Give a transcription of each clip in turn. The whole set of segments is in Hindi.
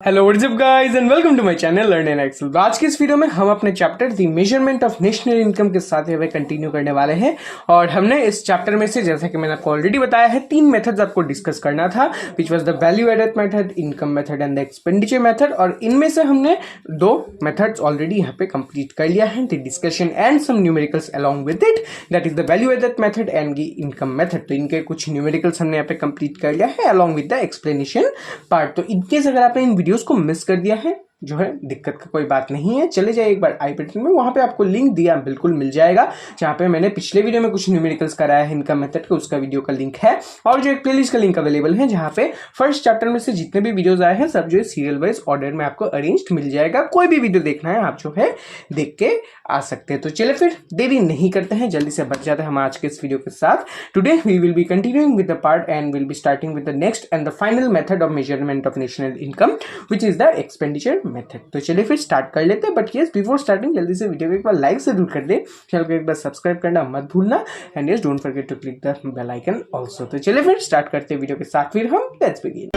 Hello what's up guys and welcome to my channel learn in Excel. आज के इस वीडियो में हम अपने chapter the measurement of national income के साथ हमें कंटिन्यू करने वाले हैं। और हमने इस चैप्टर में से, जैसा कि मैंने आपको ऑलरेडी बताया है, 3 मेथड्स आपको डिस्कस करना था, which was the value added method, income method and the expenditure method. और इनमें से हमने 2 मेथड्स ऑलरेडी यहाँ पे कंप्लीट कर लिया है, the discussion and some numericals along with it, that is the value added method and the income method. तो इनके कुछ न्यूमेरिकल्स हमने यहाँ पे कंप्लीट कर लिया है along with the explanation part. तो इनकेस अगर आपने इन वीडियोस को मिस कर दिया है, जो है दिक्कत का कोई बात नहीं है, चले जाइए एक बार आई बटन में, वहां पे आपको लिंक दिया बिल्कुल मिल जाएगा, जहां पे मैंने पिछले वीडियो में कुछ न्यूमेरिकल्स कराया है इनकम मेथड का, उसका वीडियो का लिंक है। और जो एक प्लेलिस्ट का लिंक अवेलेबल है, जहां पे फर्स्ट चैप्टर में से जितने भी वीडियोस आए हैं सब जो है सीरियल वाइज ऑर्डर में आपको अरेंज्ड मिल जाएगा। कोई भी वीडियो देखना है आप जो है देख के आ सकते हैं। तो चलिए फिर देरी नहीं करते हैं, जल्दी से बढ़ जाते हैं हम आज के इस वीडियो के साथ। Today we will be continuing with the part and will be starting with the next and the final method of measurement of national income, which is the expenditure method. तो चलिए फिर स्टार्ट कर लेते हैं। बट यस, बिफोर स्टार्टिंग जल्दी से वीडियो को एक बार लाइक जरूर कर दे, चैनल को एक बार सब्सक्राइब करना मत भूलना, and yes don't forget to click the bell icon also. तो चलिए फिर स्टार्ट करते हैं वीडियो के साथ, फिर हम लेट्स बिगिन।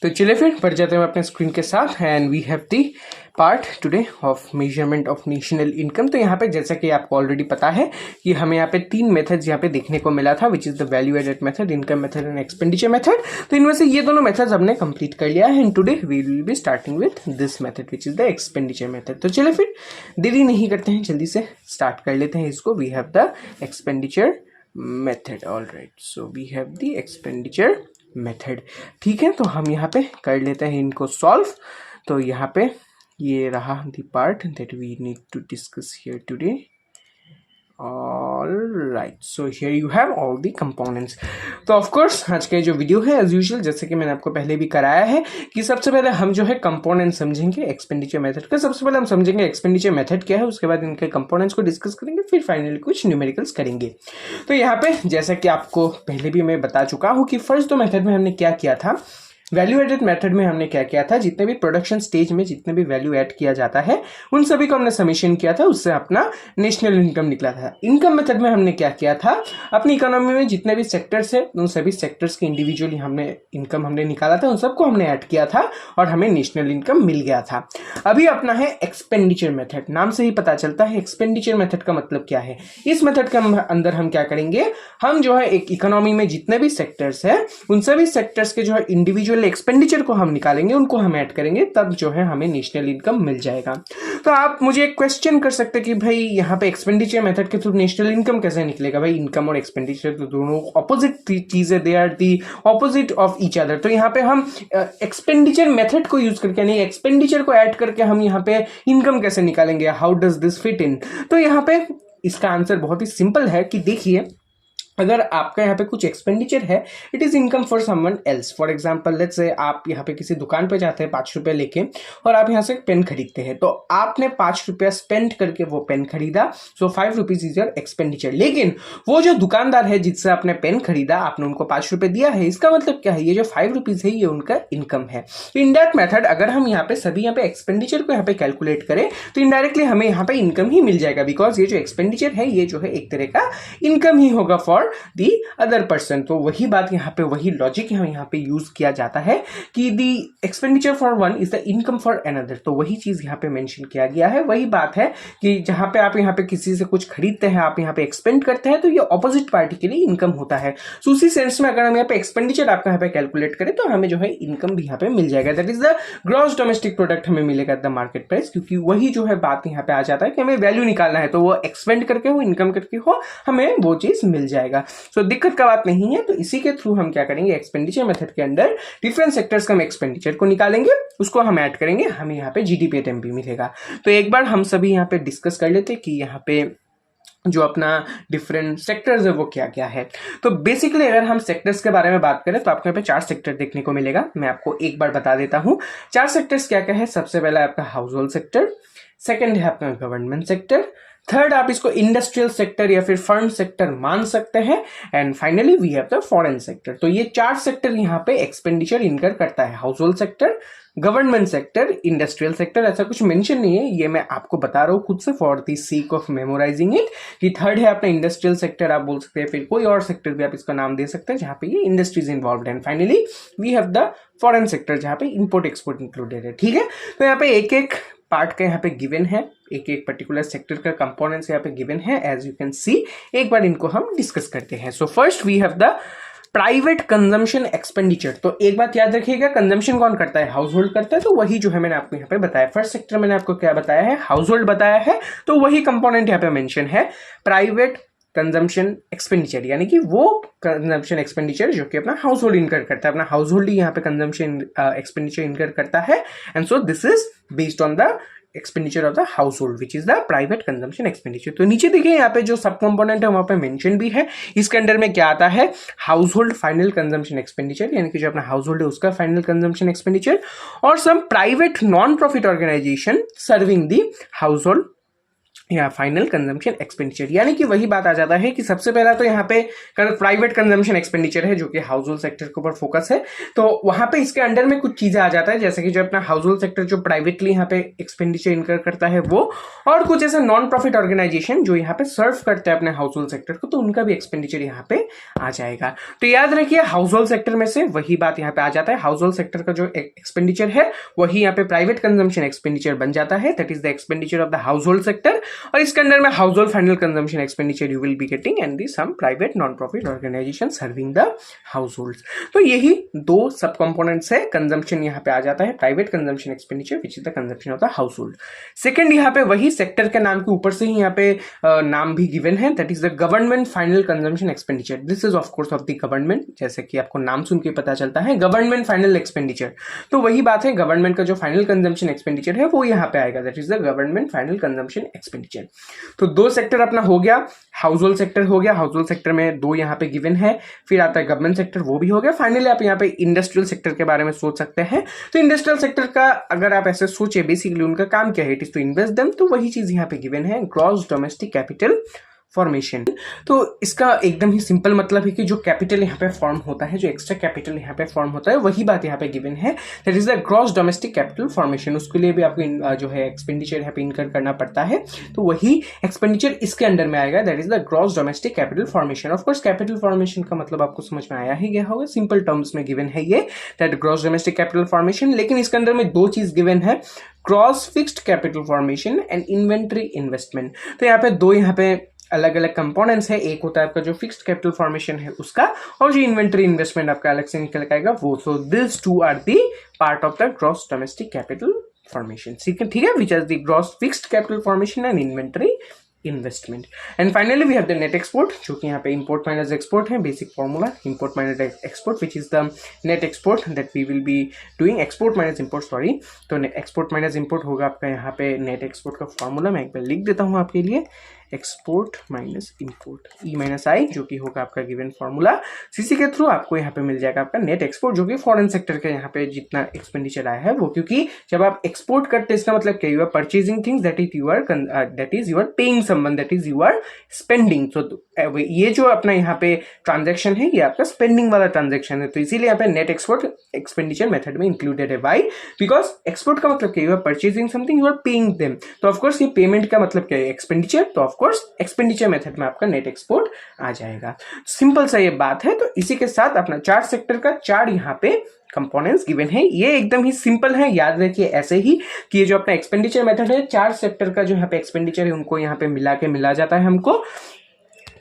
तो चलिए फिर बढ़ जाते हैं अपने स्क्रीन के साथ, and we have the part today of measurement of national income. तो यहाँ पे जैसा कि आपको ऑलरेडी पता है कि हमें यहाँ पे 3 मेथड्स यहाँ पे देखने को मिला था, which is the value added method, income method and expenditure method. तो इनमें से ये दोनों मेथड्स हमने कंप्लीट कर लिया है, and today we will be starting with this method, which is the expenditure method. तो चलिए फिर देरी नहीं करते हैं, जल्दी से स्टार्ट कर लेते हैं इसको। We have the expenditure method, alright, so we have the expenditure method. ठीक है, तो हम यहाँ पे कर लेते हैं इनको सॉल्व। तो यहाँ पे ये रहा the part that we need to discuss here today. Alright, so here you have all the components. तो ऑफ कोर्स आज का जो वीडियो है एज यूजुअल, जैसे कि मैंने आपको पहले भी कराया है, कि सबसे पहले हम जो है कंपोनेंट समझेंगे एक्सपेंडिचर मेथड का। सबसे पहले हम समझेंगे एक्सपेंडिचर मेथड क्या है, उसके बाद इनके कंपोनेंट्स को डिस्कस करेंगे, फिर फाइनली कुछ न्यूमेरिकल्स करेंगे। तो यहाँ पे जैसा कि आपको पहले भी मैं बता चुका हूँ कि फर्स्ट 2 मेथड में हमने क्या किया था, वैल्यू एडेड मेथड में हमने क्या किया था, जितने भी प्रोडक्शन स्टेज में जितने भी वैल्यू ऐड किया जाता है उन सभी को हमने समेशन किया था, उससे अपना नेशनल इनकम निकला था। इनकम मेथड में हमने क्या किया था, अपनी इकोनॉमी में जितने भी सेक्टर्स है उन सभी सेक्टर्स के इंडिविजुअली हमने इनकम हमने निकाला था, उन सबको हमने ऐड किया था और हमें नेशनल इनकम मिल गया था। अभी अपना है एक्सपेंडिचर मेथड। नाम से ही पता चलता है एक्सपेंडिचर मेथड का मतलब क्या है। इस मेथड के अंदर हम क्या करेंगे, हम जो है एक इकोनॉमी में जितने भी सेक्टर्स है उन सभी सेक्टर्स के जो है इंडिविजुअल एक्सपेंडिचर को हम निकालेंगे, उनको हम ऐड करेंगे, तब जो है हमें नेशनल इनकम मिल जाएगा। तो आप मुझे एक क्वेश्चन कर सकते हैं कि भाई यहाँ पे एक्सपेंडिचर मेथड के थ्रू नेशनल इनकम कैसे निकलेगा। भाई इनकम और एक्सपेंडिचर तो दोनों ऑपोजिट चीजें, they are the opposite of each other. तो यहाँ पे हम एक्सपेंडिचर मेथड को यूज करके, यानी एक्सपेंडिचर को ऐड करके हम यहाँ पे इनकम कैसे निकालेंगे, how does this fit in. तो यहाँ पे इसका आंसर बहुत ही सिंपल है कि देखिए, अगर आपका यहाँ पे कुछ एक्सपेंडिचर है, it is income for someone else. For example let's say आप यहाँ पे किसी दुकान पे जाते हैं 5 रुपए लेके, और आप यहाँ से पेन खरीदते हैं, तो आपने 5 रुपया स्पेंड करके वो पेन खरीदा, सो 5 रुपीज इज योर एक्सपेंडिचर। लेकिन वो जो दुकानदार है जिससे आपने पेन खरीदा, आपने उनको 5 रुपए दिया है, इसका मतलब क्या है, ये जो 5 रुपीज है ये उनका इनकम है। तो इन दैट मेथड अगर हम यहाँ पे सभी यहाँ पे एक्सपेंडिचर को यहाँ पे कैलकुलेट करें तो इनडायरेक्टली हमें यहाँ पे इनकम ही मिल जाएगा, बिकॉज ये जो एक्सपेंडिचर है ये जो है एक तरह का इनकम ही होगा फॉर दी अदर पर्सन। तो वही बात यहाँ पे, वही लॉजिक यहाँ पे यूज किया जाता है कि the expenditure for one is the income for another. तो वही चीज यहाँ पे मेंशन किया गया है। वही बात है कि जहां पे आप यहाँ पे किसी से कुछ खरीदते हैं, आप यहाँ पे एक्सपेंड करते हैं, तो ये ऑपोजिट पार्टी के लिए इनकम होता है। तो उसी सेंस में अगर हम यहाँ पे एक्सपेंडिचर आपका यहाँ पे कैलकुलेट करें तो हमें जो है इनकम भी यहाँ पे मिल जाएगा, that is the gross domestic product हमें मिलेगा द मार्केट प्राइस। क्योंकि वही जो है बात यहाँ पे आ जाता है कि हमें वैल्यू निकालना है, तो वो एक्सपेंड करके हो, इनकम करके हो, हमें वो चीज मिल जाएगा। सो दिक्कत का बात नहीं है। तो इसी के थ्रू हम क्या करेंगे, एक्सपेंडिचर मेथड के अंदर डिफरेंट सेक्टर्स का हम एक्सपेंडिचर को निकालेंगे, उसको हम ऐड करेंगे, हमें यहाँ पे जीडीपी एट एमपी मिलेगा। तो एक बार हम सभी यहाँ पे डिस्कस कर लेते हैं कि यहाँ पे जो अपना डिफरेंट सेक्टर्स है वो क्या क्या है। तो बेसिकली अगर हम सेक्टर्स के बारे में बात करें तो आपको यहाँ पे 4 सेक्टर देखने को मिलेगा। मैं आपको एक बार बता देता हूँ 4 सेक्टर्स क्या क्या है। सबसे पहला आपका हाउस होल्ड सेक्टर, सेकेंड है आपका गवर्नमेंट सेक्टर, थर्ड आप इसको इंडस्ट्रियल सेक्टर या फिर फर्म सेक्टर मान सकते हैं, and finally we have the foreign sector. तो ये 4 सेक्टर यहाँ पे एक्सपेंडिचर इनकर करता है। House hold sector, government sector, industrial sector, ऐसा कुछ मेंशन नहीं है, ये मैं आपको बता रहा हूँ खुद से for the sake of memorising it. कि थर्ड है अपना इंडस्ट्रियल सेक्टर आप बोल सकते हैं, फिर कोई और सेक्टर भी आप इसका नाम दे सकते हैं जहां पे ये इंडस्ट्रीज इन्वॉल्व है। Finally we have the foreign sector जहां पे इंपोर्ट एक्सपोर्ट इंक्लूडेड है। ठीक है, तो यहाँ पे एक एक पार्ट का यहाँ पे गिवन है, एक एक पर्टिकुलर सेक्टर का कंपोनेंट्स यहाँ पे गिवन है एज यू कैन सी। एक बार इनको हम डिस्कस करते हैं। So first we have the private consumption expenditure. तो एक बात याद रखिएगा, कंजम्पशन कौन करता है? हाउस होल्ड करता है। तो वही जो है मैंने आपको यहाँ पे बताया, फर्स्ट सेक्टर मैंने आपको क्या बताया है, हाउस होल्ड बताया है, तो वही कंपोनेंट यहाँ पे मेंशन है प्राइवेट कंजम्पशन एक्सपेंडिचर, यानी कि वो कंजम्पशन एक्सपेंडिचर जो कि अपना हाउस होल्ड इनकर करता है, अपना हाउस होल्ड ही यहाँ पे कंजम्पशन एक्सपेंडिचर इनकर करता है। And so this is based on the expenditure of the house hold which is the private consumption expenditure. तो नीचे देखिए यहाँ पे जो सब कंपोनेंट है वहां पे मेंशन भी है। इसके अंडर में क्या आता है, house hold final consumption expenditure, यानी कि जो अपना हाउस होल्ड है उसका फाइनल कंजम्पशन एक्सपेंडिचर, और some private non profit organisation serving the household या फाइनल कंजम्पशन एक्सपेंडिचर। यानी कि वही बात आ जाता है कि सबसे पहला तो यहाँ पे प्राइवेट कंजम्पशन एक्सपेंडिचर है जो कि हाउस होल्ड सेक्टर के ऊपर फोकस है। तो वहां पे इसके अंडर में कुछ चीजें आ जाता है, जैसे कि जो अपना हाउस होल्ड सेक्टर जो प्राइवेटली यहाँ पे एक्सपेंडिचर इनकर करता है वो, और कुछ ऐसे नॉन प्रॉफिट ऑर्गेनाइजेशन जो यहाँ पे सर्व करते हैं अपने हाउस होल्ड सेक्टर को, तो उनका भी एक्सपेंडिचर यहाँ पे आ जाएगा। तो याद रखिए हाउस होल्ड सेक्टर में से वही बात यहाँ पे आ जाता है, हाउस होल्ड सेक्टर का जो एक्सपेंडिचर है वही यहाँ पे प्राइवेट कंजम्पशन एक्सपेंडिचर बन जाता है, that is the expenditure of the household sector. और इसके अंदर में household final consumption expenditure you will be getting and the some private non profit organisation serving the households. तो यही दो सब कंपोनेंट्स है। कंजम्पशन यहाँ पे आ जाता है private consumption expenditure which is the consumption of the house hold. Second यहाँ पे वही सेक्टर के नाम के ऊपर से ही यहाँ पे नाम भी गिवन है, that is the government final consumption expenditure. This is of course of the government, जैसे कि आपको नाम सुन के पता चलता है गवर्नमेंट फाइनल एक्सपेंडिचर। तो वही बात है, गवर्नमेंट का जो फाइनल कंजम्पशन एक्सपेंडिचर है वो यहाँ पे आएगा, that is the government final consumption expenditure. तो दो सेक्टर अपना हो गया, हाउस होल्ड सेक्टर हो गया, हाउस होल्ड सेक्टर में दो यहाँ पे गिवन है, फिर आता है गवर्नमेंट सेक्टर, वो भी हो गया। फाइनली आप यहाँ पे इंडस्ट्रियल सेक्टर के बारे में सोच सकते हैं। तो इंडस्ट्रियल सेक्टर का अगर आप ऐसे सोचे, बेसिकली उनका काम क्या है, it is to invest them, तो वही चीज यहाँ पे गिवन है, ग्रॉस डोमेस्टिक कैपिटल फॉर्मेशन। तो इसका एकदम ही सिंपल मतलब है कि जो कैपिटल यहाँ पे फॉर्म होता है, जो एक्स्ट्रा कैपिटल यहाँ पे फॉर्म होता है, वही बात यहाँ पे गिवन है, that is the gross domestic capital formation. उसके लिए भी आपको जो है एक्सपेंडिचर यहाँ पे इनकर करना पड़ता है, तो वही एक्सपेंडिचर इसके अंडर में आएगा, that is the gross domestic capital formation. Of course capital formation का मतलब आपको समझ में आया ही गया होगा, सिंपल टर्म्स में गिवन है ये, that gross domestic capital formation. लेकिन इसके अंदर में दो चीज गिवन है, cross fixed capital formation and inventory investment. तो यहाँ पे दो यहाँ पे अलग अलग कंपोनेंट्स है, एक होता है आपका जो फिक्स्ड कैपिटल फॉर्मेशन है उसका, और जो इन्वेंटरी इन्वेस्टमेंट आपका अलग से निकल के आएगा वो। So this two are the part of the gross domestic capital formation. ठीक है, which is the gross fixed capital formation and inventory investment. And finally we have the net export, जो कि यहाँ पे इंपोर्ट माइनस एक्सपोर्ट है, basic formula import minus export which is the net export that we will be doing, export minus import sorry. तो एक्सपोर्ट माइनस इंपोर्ट होगा आपका यहाँ पे नेट एक्सपोर्ट का फॉर्मूला, मैं एक बार लिख देता हूँ आपके लिए, export minus import E minus आई, जो कि होगा आपका गिवन फॉर्मूला। सीसी के थ्रू आपको यहाँ पे मिल जाएगा आपका नेट एक्सपोर्ट, जो कि फॉरेन सेक्टर के यहाँ पे जितना एक्सपेंडिचर आया है वो, क्योंकि जब आप एक्सपोर्ट करते हैं इसका मतलब क्या, you are purchasing things, that is you are paying someone, that is you are spending. तो ये जो अपना यहाँ पे ट्रांजेक्शन है ये आपका स्पेंडिंग वाला ट्रांजेक्शन है, तो इसीलिए यहाँ पे नेट एक्सपोर्ट एक्सपेंडिचर मेथड में इंक्लूडेड है। वाई? बिकॉज एक्सपोर्ट का मतलब क्या, you are purchasing something, you are paying them, तो ऑफकोर्स ये पेमेंट का मतलब क्या है, एक्सपेंडिचर, तो ऑफकोर्स एक्सपेंडिचर मेथड में आपका नेट एक्सपोर्ट आ जाएगा। सिंपल सा ये बात है। तो इसी के साथ अपना चार सेक्टर का चार यहाँ पे कंपोनेंट्स गिवन है, ये एकदम ही सिंपल है, याद रखिए ऐसे ही कि ये जो अपना एक्सपेंडिचर मेथड है, चार सेक्टर का जो यहाँ पे एक्सपेंडिचर है उनको यहाँ पे मिला जाता है हमको।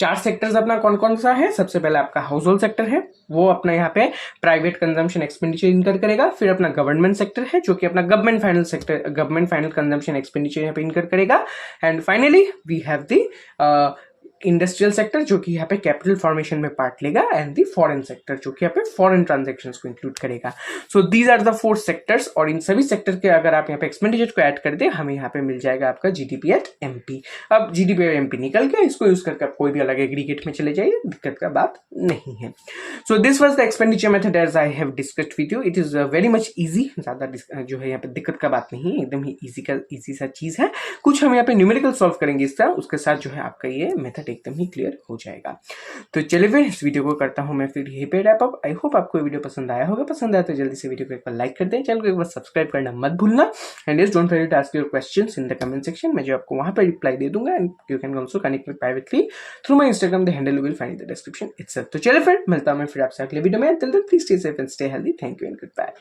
चार सेक्टर्स अपना कौन कौन सा है, सबसे पहले आपका हाउस होल्ड सेक्टर है, वो अपना यहाँ पे प्राइवेट कंजम्पशन एक्सपेंडिचर इनकर करेगा। फिर अपना गवर्नमेंट सेक्टर है जो कि अपना गवर्नमेंट फाइनल कंजम्पशन एक्सपेंडिचर यहाँ पे इनकर करेगा। And finally we have the industrial sector जो कि यहाँ पे कैपिटल फॉर्मेशन में पार्ट लेगा, एंड दी फॉरेन सेक्टर जो कि यहाँ पे फॉरेन ट्रांजेक्शन्स को इंक्लूड करेगा. So these are the 4 sectors, और इन सभी सेक्टर के अगर आप यहाँ पे एक्सपेंडिचर को ऐड कर दे, हमें यहाँ पे मिल जाएगा आपका जीडीपी एट एमपी. अब जीडीपी एट एमपी निकल गया, इसको यूज करके आप कोई भी अलग एग्रीगेट में चले जाइए, दिक्कत का बात नहीं है. So this was the expenditure method as I have discussed with you. It is very much easy, ज्यादा जो है यहाँ पे दिक्कत का बात नहीं है, एकदम ही इजी सा चीज है. कुछ हम यहाँ पे न्यूमेरिकल सॉल्व करेंगे इस तरह, उसके साथ जो है आपका ये मेथड एकदम ही क्लियर हो जाएगा. तो चलिए फिर इस वीडियो को करता हूँ मैं फिर यहीं पे रैप अप. आई होप आपको वीडियो पसंद आया होगा. पसंद आया तो जल्दी से वीडियो को एक बार लाइक कर दें, चैनल को एक बार सब्सक्राइब करना मत भूलना. And yes, don't forget to ask your questions in the comment section. मैं जो आपको वहां पर रिप्लाई दे दूंगा, and you can also connect with privately through my Instagram. The handle you will find in the description itself. तो चलिए फिर मिलता हूं मैं फिर आपसे अगले वीडियो में. Till then please stay safe and stay healthy. Thank you and good bye.